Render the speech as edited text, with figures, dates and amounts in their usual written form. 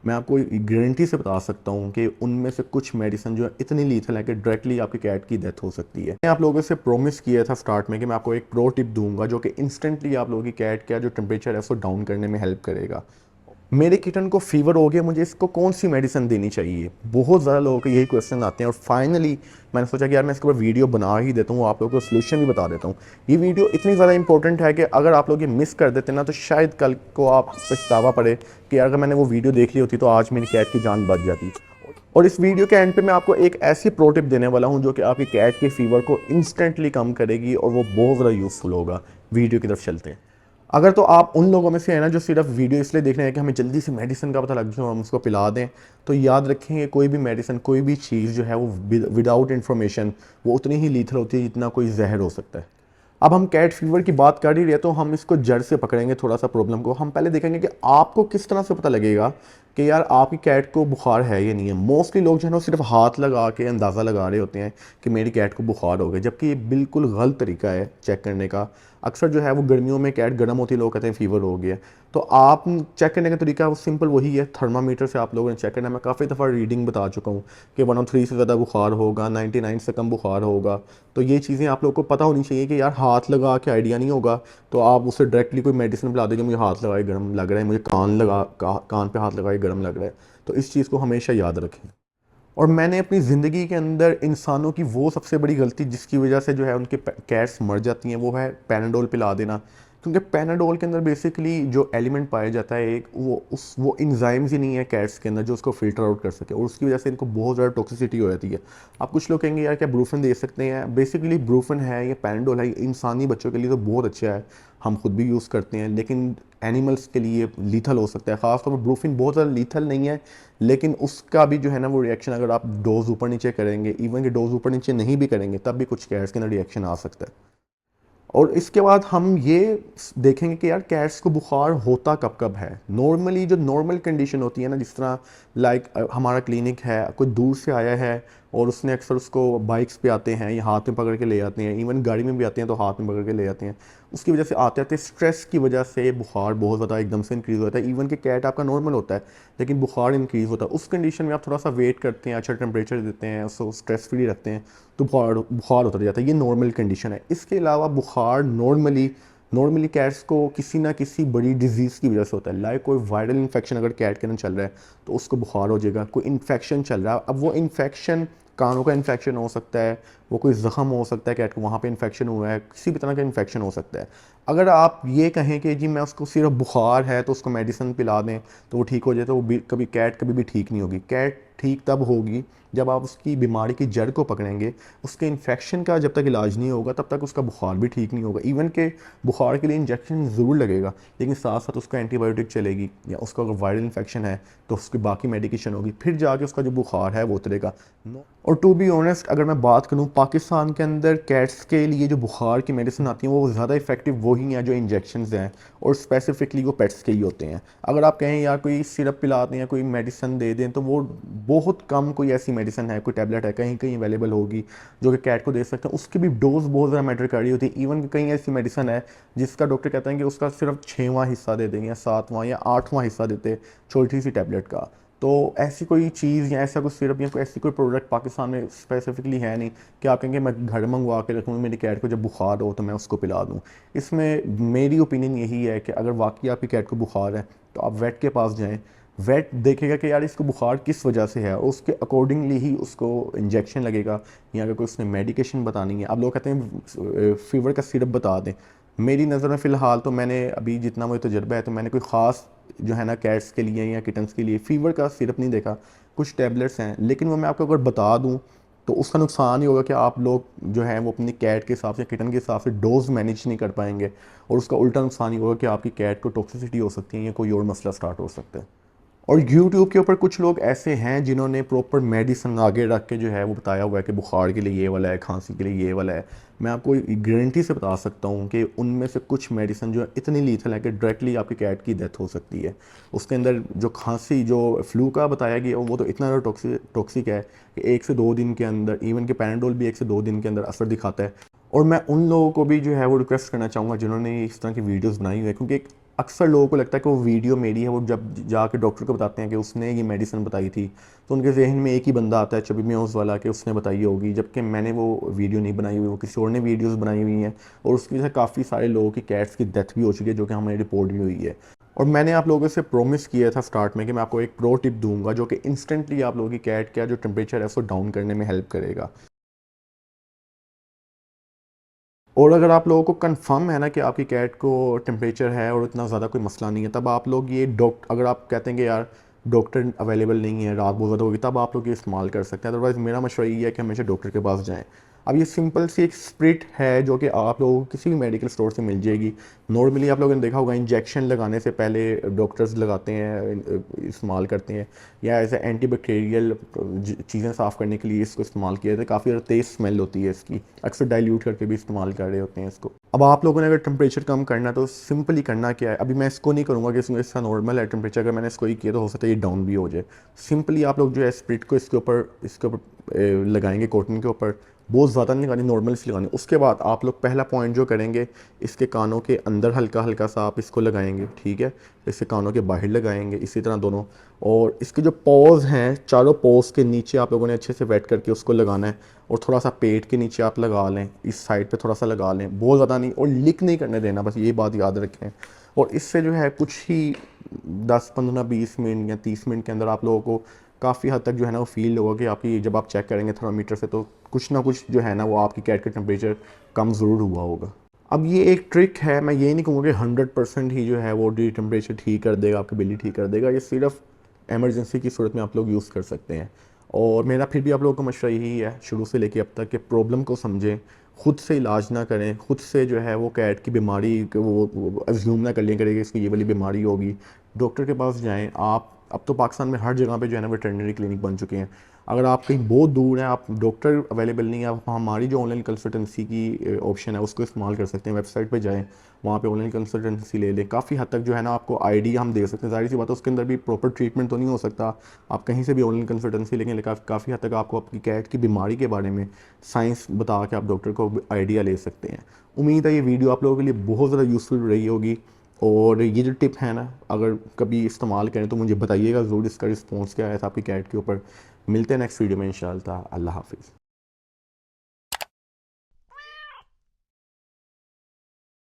मैं आपको गारंटी से बता सकता हूँ कि उनमें से कुछ मेडिसिन जो है इतनी लीथल है कि डायरेक्टली आपकी कैट की डेथ हो सकती है। मैं आप लोगों से प्रॉमिस किया था स्टार्ट में कि मैं आपको एक प्रो टिप दूंगा जो कि इंस्टेंटली आप लोगों की कैट का जो टेम्परेचर है उसको डाउन करने में हेल्प करेगा। मेरे किटन को फीवर हो गया, मुझे इसको कौन सी मेडिसिन देनी चाहिए, बहुत ज़्यादा लोगों के यही क्वेश्चन आते हैं। और फाइनली मैंने सोचा कि यार मैं इसके ऊपर वीडियो बना ही देता हूँ, आप लोगों को सोल्यूशन भी बता देता हूँ। ये वीडियो इतनी ज़्यादा इंपॉर्टेंट है कि अगर आप लोग ये मिस कर देते ना तो शायद कल को आप पछतावा पड़े कि अगर मैंने वो वीडियो देख ली होती तो आज मेरी कैट की जान बच जाती। और इस वीडियो के एंड पे मैं आपको एक ऐसी प्रो टिप देने वाला हूँ जो कि आपकी कैट के फीवर को इंस्टेंटली कम करेगी और वो बहुत ज़्यादा यूज़फुल होगा। वीडियो की तरफ चलते हैं। अगर तो आप उन लोगों में से हैं ना जो सिर्फ वीडियो इसलिए देख रहे हैं कि हमें जल्दी से मेडिसिन का पता लग जाए हम उसको पिला दें, तो याद रखेंगे कोई भी मेडिसिन, कोई भी चीज़ जो है वो विदाउट इन्फॉर्मेशन वो उतनी ही लीथल होती है जितना कोई जहर हो सकता है। अब हम कैट फीवर की बात कर ही रहे तो हम इसको जड़ से पकड़ेंगे थोड़ा सा प्रॉब्लम को। हम पहले देखेंगे कि आपको किस तरह से पता लगेगा कि यार आपकी कैट को बुखार है या नहीं है। मोस्टली लोग जो है ना सिर्फ हाथ लगा के अंदाज़ा लगा रहे होते हैं कि मेरी कैट को बुखार हो गया, जबकि ये बिल्कुल गलत तरीका है चेक करने का। अक्सर जो है वो गर्मियों में कैट गर्म होती है, लोग कहते हैं फीवर हो गया। तो आप चेक करने का तरीका वो सिंपल वही है, थर्मामीटर से आप लोगों ने चेक करना है। मैं काफ़ी दफ़ा रीडिंग बता चुका हूँ कि 103 से ज़्यादा बुखार होगा, 99 से कम बुखार होगा। तो ये चीज़ें आप लोगों को पता होनी चाहिए कि यार हाथ लगा के आइडिया नहीं होगा तो आप उससे डायरेक्टली कोई मेडिसिन पिला देंगे, मुझे हाथ लगाए गर्म लग रहा है, मुझे कान पे हाथ लगाए गर्म लग रहा है। तो इस चीज़ को हमेशा याद रखें। और मैंने अपनी ज़िंदगी के अंदर इंसानों की वो सबसे बड़ी गलती जिसकी वजह से जो है उनके कैट्स मर जाती हैं वो है पैनाडोल पिला देना। क्योंकि पैनाडोल के अंदर बेसिकली जो एलिमेंट पाया जाता है एक वो इंजाइम्स ही नहीं है कैट्स के अंदर जो उसको फिल्टर आउट कर सके, और उसकी वजह से इनको बहुत ज़्यादा टॉक्सिसिटी हो जाती है। आप कुछ लोग कहेंगे यार क्या ब्रूफन दे सकते हैं, बेसिकली ब्रूफन है या पैनाडोल है इंसानी बच्चों के लिए तो बहुत अच्छा है, हम खुद भी यूज़ करते हैं, लेकिन एनिमल्स के लिए लीथल हो सकता है। ख़ासतौर पर ब्रूफिन बहुत ज़्यादा लीथल नहीं है, लेकिन उसका भी जो है ना वो रिएक्शन अगर आप डोज ऊपर नीचे करेंगे, इवन कि डोज ऊपर नीचे नहीं भी करेंगे तब भी कुछ कैट्स के अंदर रिएक्शन आ सकता है। और इसके बाद हम ये देखेंगे कि यार कैट्स को बुखार होता कब कब है। नॉर्मली जो नॉर्मल कंडीशन होती है ना, जिस तरह लाइक हमारा क्लिनिक है, कोई दूर से आया है और उसने अक्सर उसको बाइक्स पे आते हैं या हाथ में पकड़ के ले आते हैं, इवन गाड़ी में भी आते हैं तो हाथ में पकड़ के ले आते हैं। उसकी वजह से आते आते स्ट्रेस की वजह से बुखार बहुत ज़्यादा एकदम से इंक्रीज़ होता है। इवन कि कैट आपका नॉर्मल होता है लेकिन बुखार इंक्रीज़ होता है। उस कंडीशन में आप थोड़ा सा वेट करते हैं, अच्छा टेम्परेचर देते हैं, उसको स्ट्रेस फ्री रखते हैं, तो बुखार बुखार उतर जाता है। ये नॉर्मल कंडीशन है। इसके अलावा बुखार नॉर्मली कैट्स को किसी ना किसी बड़ी डिजीज़ की वजह से होता है। लाइक कोई वायरल इन्फेक्शन अगर कैट के अंदर चल रहा है तो उसको बुखार हो जाएगा। कोई इन्फेक्शन चल रहा है, अब वो इन्फेक्शन कानों का इन्फेक्शन हो सकता है, वो कोई ज़ख़म हो सकता है कैट को, वहाँ पे इन्फेक्शन हुआ है, किसी भी तरह का इन्फेक्शन हो सकता है। अगर आप ये कहें कि जी मैं उसको सिर्फ बुखार है तो उसको मेडिसिन पिला दें तो वो ठीक हो जाए, तो वो कभी कैट कभी भी ठीक नहीं होगी। कैट ठीक तब होगी जब आप उसकी बीमारी की जड़ को पकड़ेंगे। उसके इन्फेक्शन का जब तक इलाज नहीं होगा तब तक उसका बुखार भी ठीक नहीं होगा। इवन के बुखार के लिए इंजेक्शन ज़रूर लगेगा, लेकिन साथ साथ उसका एंटीबायोटिक चलेगी, या उसका अगर वायरल इन्फेक्शन है तो उसकी बाकी मेडिकेशन होगी, फिर जाके उसका जो बुखार है वो उतरेगा। और टू बी ऑनेस्ट अगर मैं बात करूँ पाकिस्तान के अंदर कैट्स के लिए जो बुखार की मेडिसिन आती हैं वो ज़्यादा इफेक्टिव वही हैं जो इंजेक्शंस हैं, और स्पेसिफिकली वो पेट्स के ही होते हैं। अगर आप कहें यार कोई सिरप पिलाते हैं, कोई मेडिसिन दे दें, तो वो बहुत कम कोई ऐसी मेडिसिन है, कोई टैबलेट है कहीं कहीं अवेलेबल होगी जो कि कैट को दे सकते हैं। उसकी भी डोज बहुत ज़्यादा मैटर कर रही होती है। इवन कहीं ऐसी मेडिसिन है जिसका डॉक्टर कहता है कि उसका सिर्फ 6वां हिस्सा दे देंगे या 7वां या 8वां हिस्सा देते छोटी सी टैबलेट का। तो ऐसी कोई चीज़ या ऐसा कोई सिरप या कोई ऐसी कोई प्रोडक्ट पाकिस्तान में स्पेसिफिकली है नहीं कि आप कहेंगे मैं घर मंगवा के रखूँ, मेरी कैट को जब बुखार हो तो मैं उसको पिला दूँ। इसमें मेरी ओपिनियन यही है कि अगर वाकई आपकी कैट को बुखार है तो आप वेट के पास जाएँ। वेट देखेगा कि यार इसको बुखार किस वजह से है और उसके अकॉर्डिंगली ही उसको इंजेक्शन लगेगा, या अगर कोई उसने मेडिकेशन बतानी है। आप लोग कहते हैं फीवर का सिरप बता दें। मेरी नज़र में फ़िलहाल तो मैंने अभी जितना मुझे तजुर्बा है तो मैंने कोई ख़ास जो है ना कैट्स के लिए या किटन्स के लिए फ़ीवर का सिरप नहीं देखा। कुछ टैबलेट्स हैं, लेकिन वो मैं आपको अगर बता दूं तो उसका नुकसान ही होगा कि आप लोग जो है वो अपनी कैट के हिसाब से, किटन के हिसाब से डोज मैनेज नहीं कर पाएंगे, और उसका उल्टा नुकसान ही होगा कि आपकी कैट को टॉक्सिसिटी हो सकती है या कोई और मसला स्टार्ट हो सकता है। और यूट्यूब के ऊपर कुछ लोग ऐसे हैं जिन्होंने प्रॉपर मेडिसिन आगे रख के जो है वो बताया हुआ है कि बुखार के लिए ये वाला है, खांसी के लिए ये वाला है। मैं आपको गारंटी से बता सकता हूँ कि उनमें से कुछ मेडिसिन जो है इतनी लीथल है कि डायरेक्टली आपकी कैट की डेथ हो सकती है। उसके अंदर जो खांसी, जो फ्लू का बताया गया वो तो इतना ज़्यादा टॉक्सिक है कि 1 से 2 दिन के अंदर, इवन कि पैनाडोल भी 1 से 2 दिन के अंदर असर दिखाता है। और मैं उन लोगों को भी जो है वो रिक्वेस्ट करना चाहूँगा जिन्होंने इस तरह की वीडियोस बनाई हुई है, क्योंकि एक अक्सर लोगों को लगता है कि वो वीडियो मेरी है, वो जब जाके डॉक्टर को बताते हैं कि उसने ये मेडिसिन बताई थी, तो उनके जहन में एक ही बंदा आता है चबी म्यूज़ वाला कि उसने बताई होगी, जबकि मैंने वो वीडियो नहीं बनाई हुई, वो किसी और ने वीडियोस बनाई हुई हैं। और उसकी वजह से काफ़ी सारे लोगों की कैट्स की डेथ भी हो चुकी है, जो कि हमारी रिपोर्ट भी हुई है। और मैंने आप लोगों से प्रॉमिस किया था स्टार्ट में कि मैं आपको एक प्रो टिप दूंगा जो कि इंस्टेंटली आप लोगों की कैट का जो टेम्परेचर है उसको डाउन करने में हेल्प करेगा। और अगर आप लोगों को कंफर्म है ना कि आपकी कैट को टेम्परेचर है और इतना ज़्यादा कोई मसला नहीं है, तब आप लोग ये अगर आप कहते हैं कि यार डॉक्टर अवेलेबल नहीं है, रात बहुत ज़्यादा होगी, तब आप लोग ये इस्तेमाल कर सकते हैं। अदरवाइज़ मेरा मशवरा ये है कि हमेशा डॉक्टर के पास जाएँ। अब ये सिंपल सी एक स्प्रिट है जो कि आप लोगों को किसी भी मेडिकल स्टोर से मिल जाएगी। नॉर्मली आप लोगों ने देखा होगा इंजेक्शन लगाने से पहले डॉक्टर्स लगाते हैं, इस्तेमाल करते हैं, या एज ए एंटीबैक्टीरियल चीज़ें साफ़ करने के लिए इसको इस्तेमाल किया जाता है। काफ़ी ज़्यादा तेज़ स्मेल होती है इसकी, अक्सर डाइल्यूट करके भी इस्तेमाल कर रहे होते हैं इसको। अब आप लोगों ने अगर टेम्परेचर कम करना है तो सिंपली करना क्या है, अभी मैं इसको नहीं करूँगा कि इसमें इसका नॉर्मल है टेम्परेचर, अगर मैंने इसको ही किया तो हो सकता है ये डाउन भी हो जाए। सिंपली आप लोग जो है स्प्रिट को इसके ऊपर लगाएंगे कॉटन के ऊपर, बहुत ज़्यादा नहीं लगानी, नॉर्मल से लगानी। उसके बाद आप लोग पहला पॉइंट जो करेंगे, इसके कानों के अंदर हल्का हल्का सा आप इसको लगाएंगे, ठीक है। इसके कानों के बाहर लगाएंगे, इसी तरह दोनों। और इसके जो पॉज हैं, चारों पॉज के नीचे आप लोगों ने अच्छे से वेट करके उसको लगाना है। और थोड़ा सा पेट के नीचे आप लगा लें, इस साइड पे थोड़ा सा लगा लें, बहुत ज़्यादा नहीं, और लीक नहीं करने देना, बस ये बात याद रखें। और इससे जो है कुछ ही 10 15 20 मिनट या 30 मिनट के अंदर आप लोगों को काफ़ी हद तक जो है ना वो फील होगा कि आपकी, जब आप चेक करेंगे थर्मामीटर से, तो कुछ ना कुछ जो है ना वो आपकी कैट का टेम्परेचर कम ज़रूर हुआ होगा। अब ये एक ट्रिक है, मैं ये नहीं कहूँगा कि 100% ही जो है वो डी टेम्परेचर ठीक कर देगा, आपकी बिल्ली ठीक कर देगा। ये सिर्फ इमरजेंसी की सूरत में आप लोग यूज़ कर सकते हैं। और मेरा फिर भी आप लोगों को मशवरा यही है शुरू से लेके अब तक, कि प्रॉब्लम को समझें, खुद से इलाज ना करें, खुद से जो है वो कैट की बीमारी वो अज्यूम ना कर लें करें कि इसको ये वाली बीमारी होगी। डॉक्टर के पास जाएँ आप। अब तो पाकिस्तान में हर जगह पे जो है ना वेटरनरी क्लिनिक बन चुके हैं। अगर आप कहीं बहुत दूर हैं, आप डॉक्टर अवेलेबल नहीं है, आप हमारी जो ऑनलाइन कंसल्टेंसी की ऑप्शन है उसको इस्तेमाल कर सकते हैं। वेबसाइट पे जाएँ, वहाँ पे ऑनलाइन कंसल्टेंसी ले लें। काफ़ी हद तक जो है ना आपको आइडिया हम दे सकते हैं। ज़ाहिर सी बात है उसके अंदर भी प्रॉपर ट्रीटमेंट तो नहीं हो सकता, आप कहीं से भी ऑनलाइन कंसल्टेंसी लेंगे, लेकिन काफ़ी हद तक आपको आपकी कैट की बीमारी के बारे में साइंस बता के आप डॉक्टर को आइडिया ले सकते हैं। उम्मीद है ये वीडियो आप लोगों के लिए बहुत ज़्यादा यूज़फुल रही होगी। और ये जो टिप है ना, अगर कभी इस्तेमाल करें तो मुझे बताइएगा ज़रूर इसका रिस्पॉन्स क्या आया था आपकी कैट के ऊपर। मिलते हैं नेक्स्ट वीडियो में इंशाअल्लाह। अल्लाह हाफ़िज़।